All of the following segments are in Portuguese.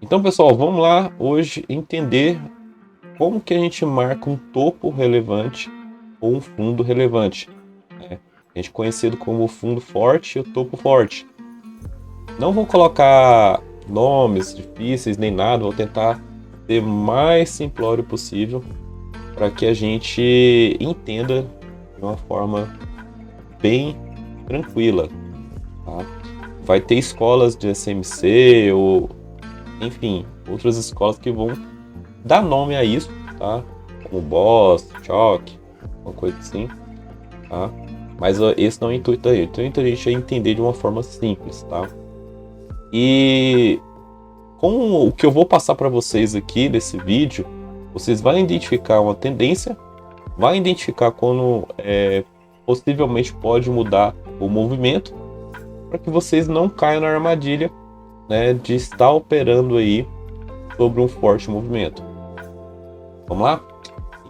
Então, pessoal, vamos lá hoje entender como que a gente marca um topo relevante ou um fundo relevante, né? A gente conhecido como o fundo forte e o topo forte. Não vou colocar nomes difíceis nem nada, vou tentar ser mais simplório possível para que a gente entenda de uma forma bem tranquila, tá? Vai ter escolas de SMC ou, enfim, outras escolas que vão dar nome a isso, tá? Como Boss, Chalk, uma coisa assim, tá? Mas esse não é o intuito aí. O intuito a gente é entender de uma forma simples, tá? E com o que eu vou passar para vocês aqui nesse vídeo, vocês vão identificar uma tendência, vai identificar quando possivelmente pode mudar o movimento, para que vocês não caiam na armadilha, né, de estar operando aí sobre um forte movimento. Vamos lá?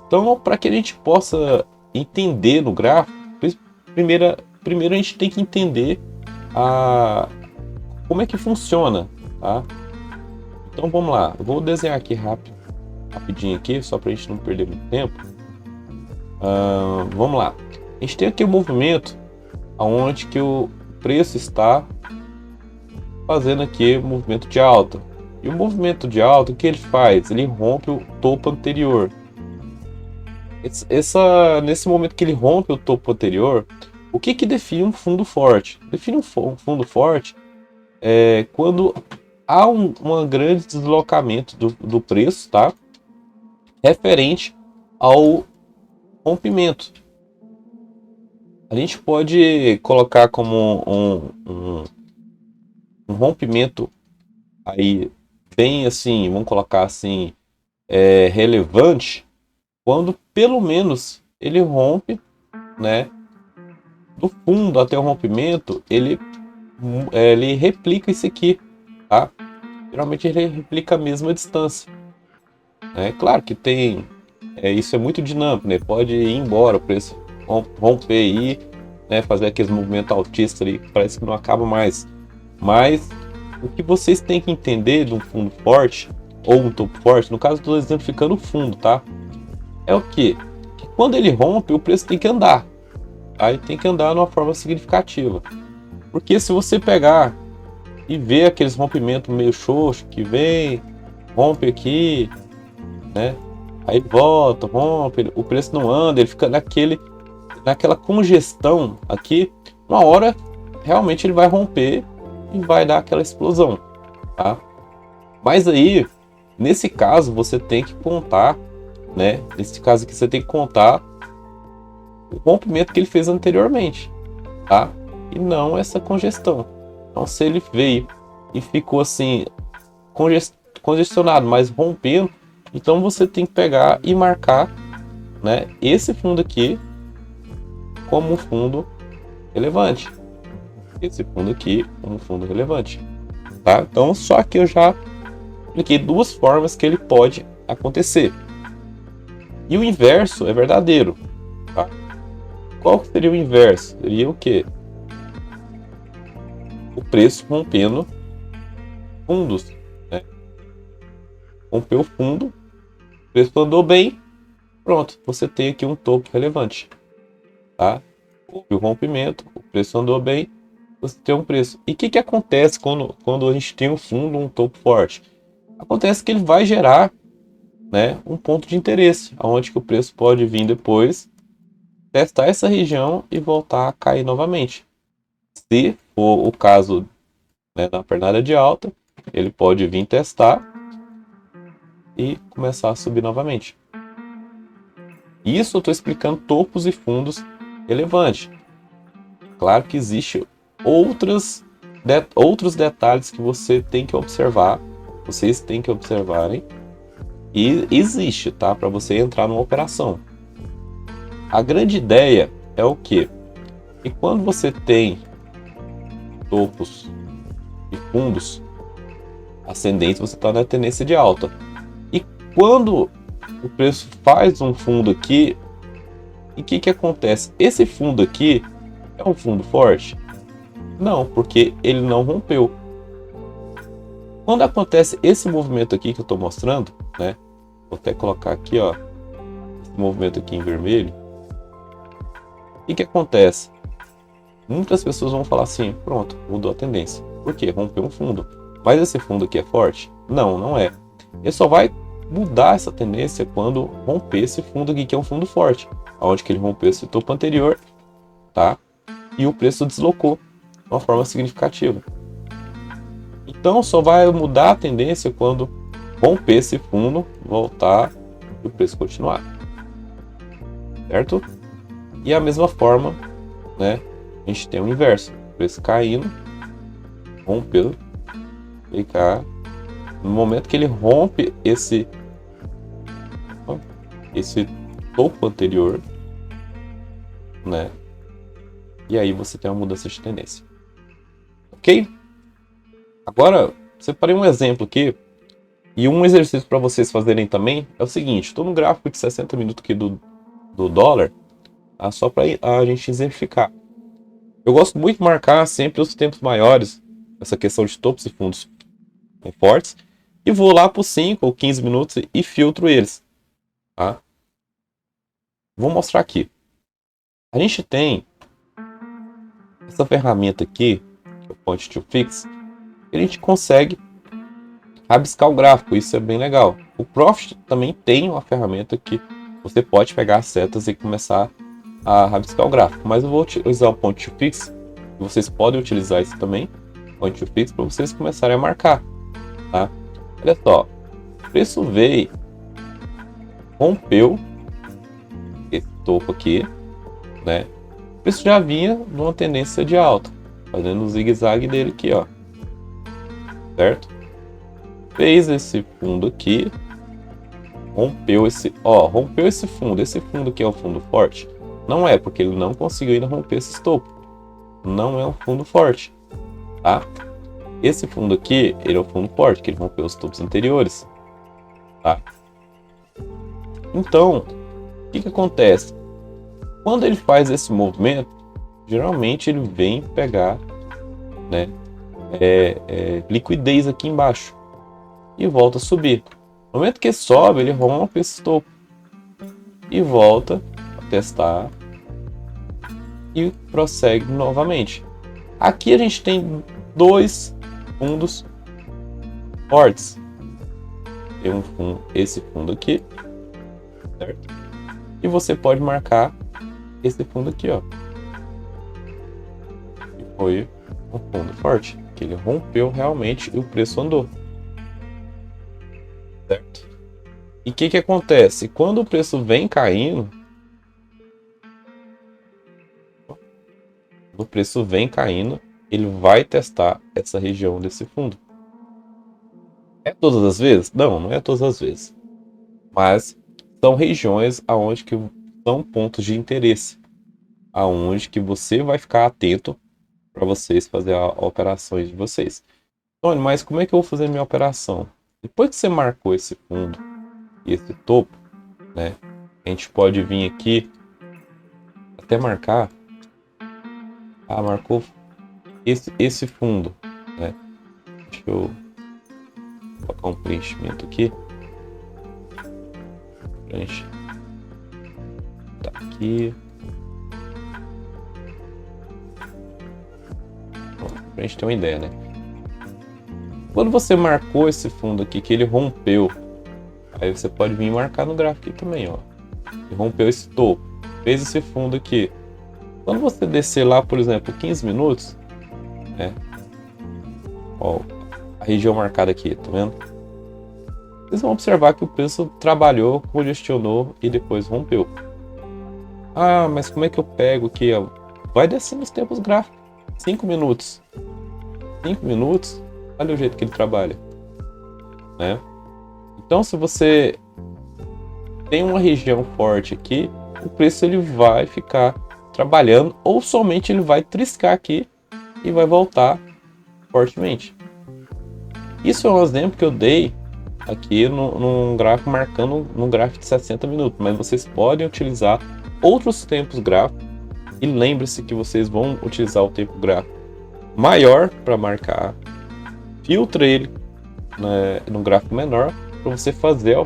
Então, para que a gente possa entender no gráfico, primeiro a gente tem que entender como é que funciona, tá? Então vamos lá, eu vou desenhar aqui rapidinho aqui, só para a gente não perder muito tempo. Vamos lá, a gente tem aqui o movimento aonde que o preço está fazendo aqui o movimento de alta. E o movimento de alta, o que ele faz? Ele rompe o topo anterior. Nesse momento que ele rompe o topo anterior, o que define um fundo forte? Define um fundo forte quando há um grande deslocamento do preço, tá? Referente ao rompimento. A gente pode colocar como um rompimento aí bem assim, vamos colocar assim, relevante, quando pelo menos ele rompe, né? Do fundo até o rompimento, ele replica isso aqui, tá? Geralmente ele replica a mesma distância. Claro que isso é muito dinâmico, né? Pode ir embora, o preço romper aí, né? Fazer aqueles movimentos altistas ali que parece que não acaba mais. Mas o que vocês têm que entender de um fundo forte ou um topo forte, no caso estou exemplificando o fundo, tá? É o quê? Que quando ele rompe, o preço tem que andar. Aí tem que andar de uma forma significativa. Porque se você pegar e ver aqueles rompimentos meio xoxo que vem, rompe aqui, né? Aí volta, rompe, o preço não anda, ele fica naquela congestão aqui. Uma hora realmente ele vai romper e vai dar aquela explosão, tá? Mas aí, nesse caso, você tem que contar, né? Nesse caso aqui, você tem que contar o rompimento que ele fez anteriormente, tá? E não essa congestão. Então, se ele veio e ficou assim, congestionado, mas rompendo, então você tem que pegar e marcar, né, esse fundo aqui como um fundo relevante. Esse fundo aqui como um fundo relevante, tá? Então, só que eu já expliquei duas formas que ele pode acontecer. E o inverso é verdadeiro, tá? Qual que seria o inverso? Seria o quê? O preço rompendo fundos, né? Rompeu o fundo, o preço andou bem, pronto, você tem aqui um topo relevante, tá? Houve o rompimento, o preço andou bem, você tem um preço. E o que acontece quando a gente tem um fundo, um topo forte? Acontece que ele vai gerar, né, um ponto de interesse, onde que o preço pode vir depois, testar essa região e voltar a cair novamente. Se for o caso, né, da pernada de alta, ele pode vir testar e começar a subir novamente. Isso eu estou explicando topos e fundos relevantes. Claro que existe outros detalhes que você tem que observar, vocês têm que observarem, e existe, tá? Para você entrar numa operação. A grande ideia é o quê? E quando você tem topos e fundos ascendentes, você está na tendência de alta. E quando o preço faz um fundo aqui, e o que acontece? Esse fundo aqui é um fundo forte? Não, porque ele não rompeu. Quando acontece esse movimento aqui que eu estou mostrando, né? Vou até colocar aqui, ó, esse movimento aqui em vermelho. O que acontece? Muitas pessoas vão falar assim, pronto, mudou a tendência. Por quê? Rompeu um fundo. Mas esse fundo aqui é forte? Não, não é. Ele só vai mudar essa tendência quando romper esse fundo aqui, que é um fundo forte. Onde que ele rompeu esse topo anterior, tá? E o preço deslocou de uma forma significativa. Então só vai mudar a tendência quando romper esse fundo, voltar e o preço continuar. Certo? E a mesma forma, né? A gente tem o inverso. O preço caindo, rompeu, e cá. No momento que ele rompe esse topo anterior, né? E aí você tem uma mudança de tendência. Ok? Agora, separei um exemplo aqui. E um exercício para vocês fazerem também é o seguinte. Estou no gráfico de 60 minutos aqui do dólar. Tá? Só para a gente exemplificar. Eu gosto muito de marcar sempre os tempos maiores. Essa questão de topos e fundos fortes. E vou lá por 5 ou 15 minutos e filtro eles. Tá? Vou mostrar aqui. A gente tem essa ferramenta aqui, que é o Point to Fix. A gente consegue rabiscar o gráfico, isso é bem legal. O Profit também tem uma ferramenta que você pode pegar as setas e começar a rabiscar o gráfico, mas eu vou utilizar o Point to Fix, e vocês podem utilizar isso também, Point to Fix, para vocês começarem a marcar, tá? Olha só, o preço veio, rompeu esse topo aqui, né? O preço já vinha numa tendência de alta, fazendo o zigue-zague dele aqui, ó, certo? Fez esse fundo aqui, rompeu esse fundo. Esse fundo aqui é um fundo forte? Não é, porque ele não conseguiu ainda romper esse topo. Não é um fundo forte, tá? Esse fundo aqui, ele é um fundo forte, que ele rompeu os topos anteriores, tá? Então, o que acontece? Quando ele faz esse movimento, geralmente ele vem pegar, né, liquidez aqui embaixo e volta a subir. No momento que sobe, ele rompe esse topo e volta a testar e prossegue novamente. Aqui a gente tem dois fundos fortes. Tem um fundo, esse fundo aqui, certo? E você pode marcar esse fundo aqui, ó. Que foi um fundo forte, que ele rompeu realmente e o preço andou. Certo? E o que acontece? Quando o preço vem caindo, ele vai testar essa região desse fundo. É todas as vezes? Não, não é todas as vezes. Mas são regiões aonde que são pontos de interesse, aonde que você vai ficar atento para vocês fazer as operações de vocês. Tony, mas como é que eu vou fazer a minha operação? Depois que você marcou esse fundo e esse topo, né? A gente pode vir aqui até marcar. Ah, marcou esse fundo, né? Deixa eu colocar um preenchimento aqui. Preenche. Tá aqui. Pra gente ter uma ideia, né? Quando você marcou esse fundo aqui, que ele rompeu, aí você pode vir marcar no gráfico aqui também, ó. Ele rompeu esse topo, fez esse fundo aqui. Quando você descer lá, por exemplo, 15 minutos, né? Ó, a região marcada aqui, tá vendo? Vocês vão observar que o preço trabalhou, congestionou e depois rompeu. Ah, mas como é que eu pego aqui? Ó? Vai descendo os tempos gráficos. 5 minutos. 5 minutos, olha o jeito que ele trabalha, né? Então, se você tem uma região forte aqui, o preço ele vai ficar trabalhando ou somente ele vai triscar aqui e vai voltar fortemente. Isso é um exemplo que eu dei aqui num gráfico marcando num gráfico de 60 minutos, mas vocês podem utilizar outros tempos gráficos e lembre-se que vocês vão utilizar o tempo gráfico maior para marcar, filtra ele né, num gráfico menor, para você fazer,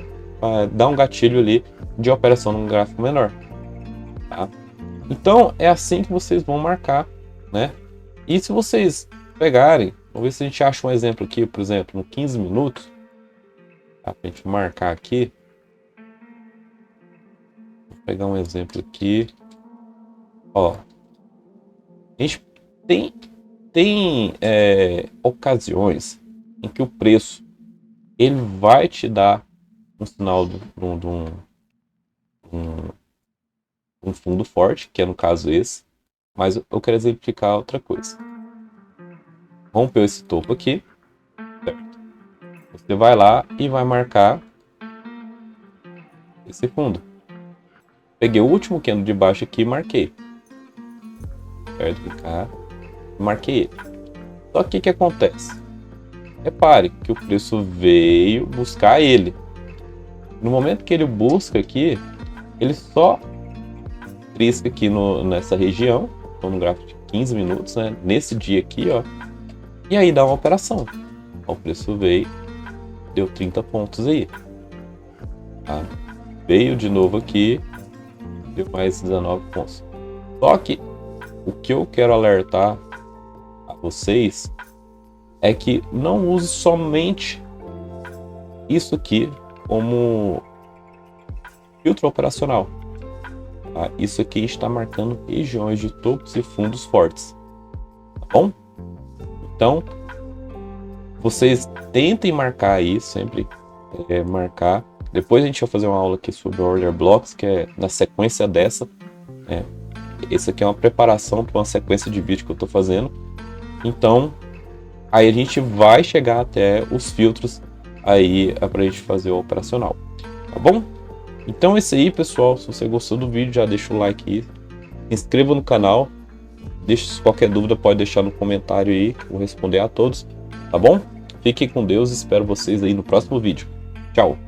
dar um gatilho ali de operação num gráfico menor. Tá? Então é assim que vocês vão marcar, né? E se vocês pegarem, vamos ver se a gente acha um exemplo aqui, por exemplo, no 15 minutos, tá? Pra gente marcar aqui. Vou pegar um exemplo aqui. Ó, a gente tem ocasiões em que o preço ele vai te dar um sinal de um fundo forte, que é no caso esse, mas eu quero exemplificar outra coisa. Rompeu esse topo aqui, certo? Você vai lá e vai marcar esse fundo. Peguei o último candle de baixo aqui e marquei. Certo? Ficar, marquei ele. Só que o que acontece? Repare que o preço veio buscar ele. No momento que ele busca aqui, ele só trisca aqui nessa região, então no gráfico de 15 minutos, né? Nesse dia aqui, ó. E aí dá uma operação. Ó, o preço veio, deu 30 pontos aí. Tá? Veio de novo aqui, deu mais 19 pontos. Só que o que eu quero alertar a vocês é que não use somente isso aqui como filtro operacional. Tá? Isso aqui está marcando regiões de topos e fundos fortes. Tá bom? Então, vocês tentem marcar aí, sempre marcar. Depois a gente vai fazer uma aula aqui sobre order blocks, que é na sequência dessa. Esse aqui é uma preparação para uma sequência de vídeo que eu estou fazendo. Então, aí a gente vai chegar até os filtros aí para a gente fazer o operacional. Tá bom? Então é isso aí, pessoal. Se você gostou do vídeo, já deixa o like aí. Se inscreva no canal. Deixe qualquer dúvida, pode deixar no comentário aí, que eu vou responder a todos. Tá bom? Fiquem com Deus, espero vocês aí no próximo vídeo. Tchau!